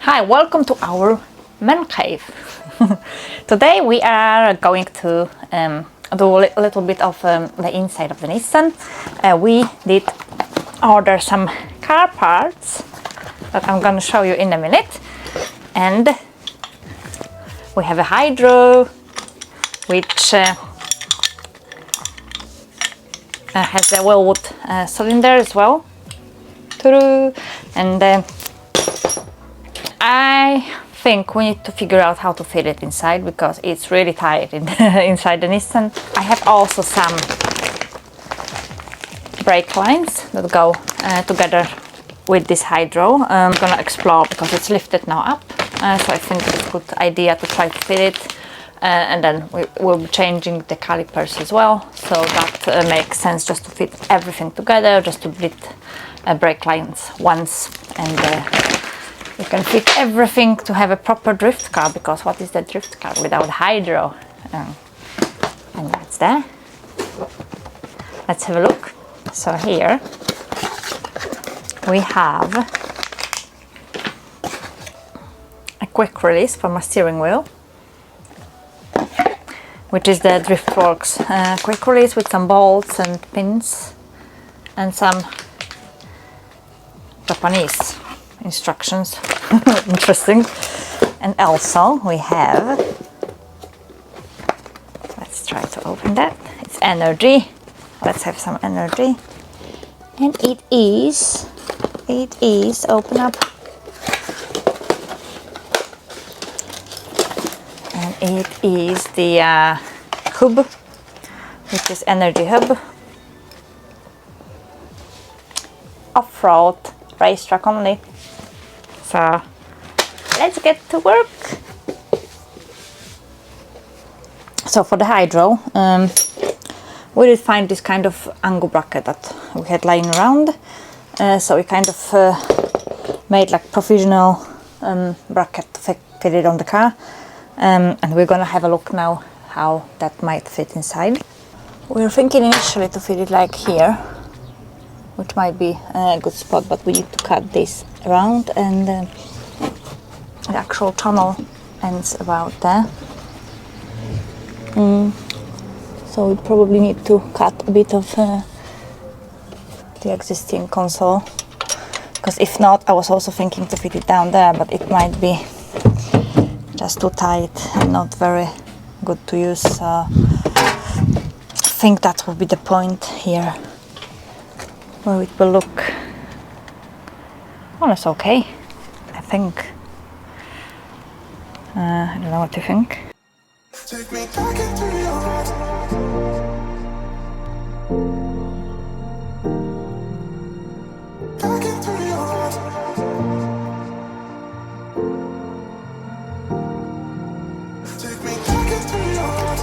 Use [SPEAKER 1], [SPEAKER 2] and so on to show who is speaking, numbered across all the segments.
[SPEAKER 1] Hi, welcome to our man cave. Today we are going to do a little bit of the inside of the Nissan. We did order some car parts that I'm going to show you in a minute, and we have a hydro which has a wellwood cylinder as well, and I think we need to figure out how to fit it inside because it's really tight inside the Nissan. I have also some brake lines that go together with this hydro. I'm gonna explore because it's lifted now up, so I think it's a good idea to try to fit it, and then we'll be changing the calipers as well, so that makes sense just to fit everything together, just to bleed brake lines once, and you can fit everything to have a proper drift car, because what is the drift car without hydro? And that's there. Let's have a look. So here we have a quick release for my steering wheel, which is the Driftworks quick release with some bolts and pins and some Japanese instructions. Interesting. And also we have, let's try to open that, it's energy. Let's have some energy, and it is open up, and it is the hub, which is energy hub, off-road, racetrack only. So let's get to work. So for the hydro, we did find this kind of angle bracket that we had lying around, so we kind of made like provisional bracket to fit it on the car, and we're gonna have a look now how that might fit inside. We were thinking initially to fit it like here, which might be a good spot, but we need to cut this around, and the actual tunnel ends about there. So we probably need to cut a bit of the existing console, because if not, I was also thinking to fit it down there, but it might be just too tight and not very good to use, so I think that will be the point here, where it will look almost okay, I think. I don't know what you think. Take me back into your heart. Back into your heart. Take me back into your heart.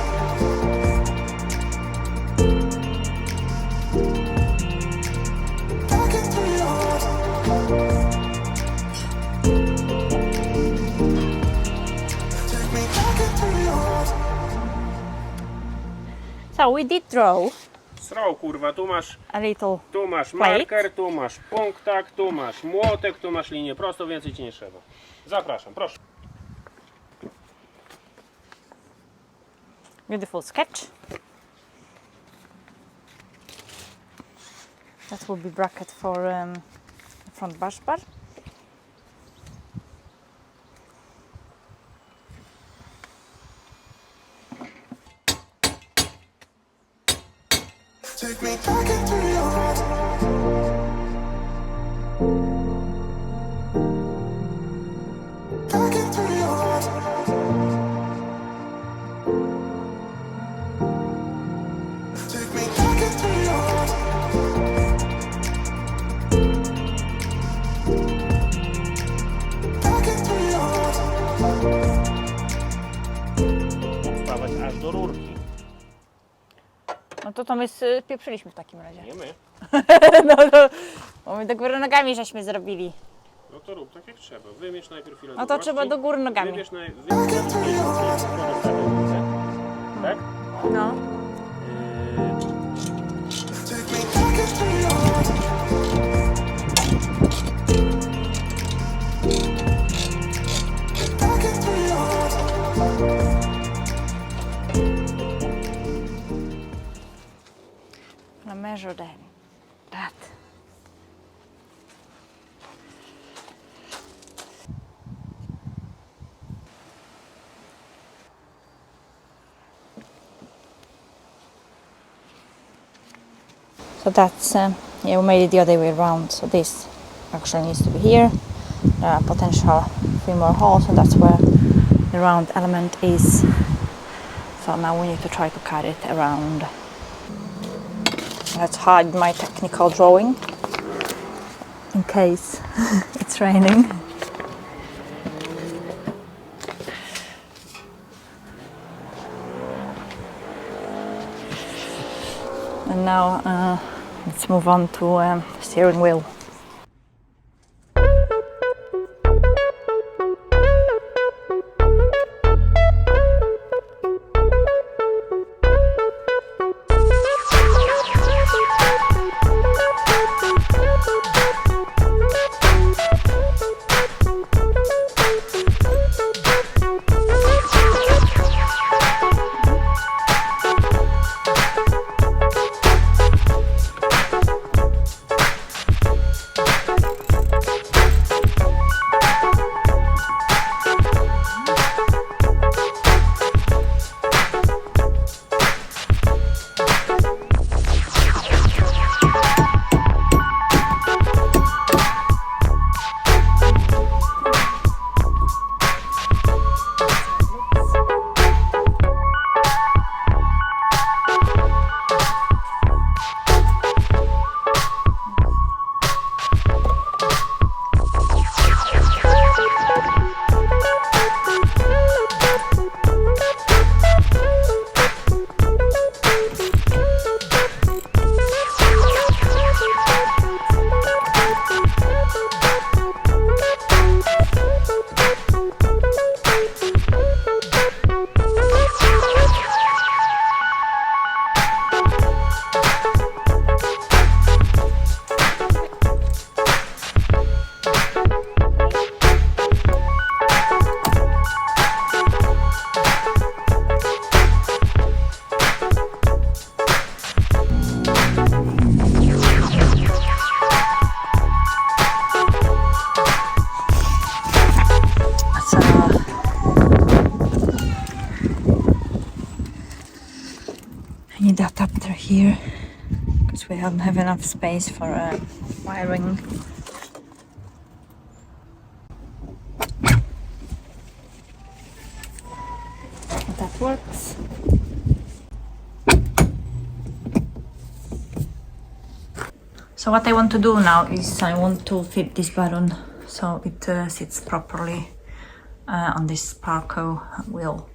[SPEAKER 1] Back into your heart. Take me back into your heart. So we did draw.
[SPEAKER 2] Srał, kurwa, tu masz,
[SPEAKER 1] A little
[SPEAKER 2] tu masz
[SPEAKER 1] plate.
[SPEAKER 2] marker, tu masz punktak, tu masz młotek, tu masz linię prostą, więcej ci nie trzeba. Zapraszam, proszę.
[SPEAKER 1] Beautiful sketch. That will be bracket for front bash bar. Take me back into your heart. Back into your heart. Take me back into your heart.
[SPEAKER 2] do rurki.
[SPEAKER 1] No to my spieprzyliśmy w takim razie.
[SPEAKER 2] Nie my.
[SPEAKER 1] Bo my do góry nogami żeśmy zrobili.
[SPEAKER 2] No to rób tak jak trzeba. Wymierz najpierw ile
[SPEAKER 1] No to trzeba do góry nogami.
[SPEAKER 2] Wybierz tak?
[SPEAKER 1] No. I'm gonna measure that. So that's, yeah, we made it the other way around. So this actually needs to be here. There are potential 3 more holes, and that's where the round element is. So now we need to try to cut it around. Let's hide my technical drawing in case it's raining. And now let's move on to steering wheel. I need the adapter here because we don't have enough space for wiring. That works. So what I want to do now is I want to fit this button so it sits properly on this Sparco wheel.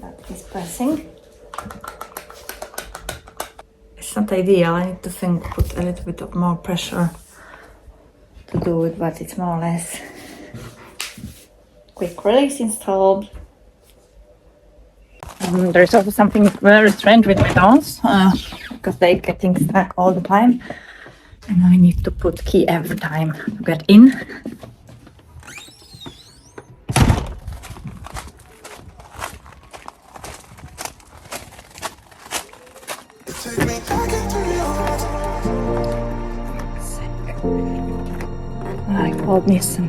[SPEAKER 1] That is pressing. It's not ideal, I need to put a little bit of more pressure to do it, but it's more or less quick release installed. There is also something very strange with my doors because they're getting stuck all the time, and I need to put key every time to get in. I called Nissan.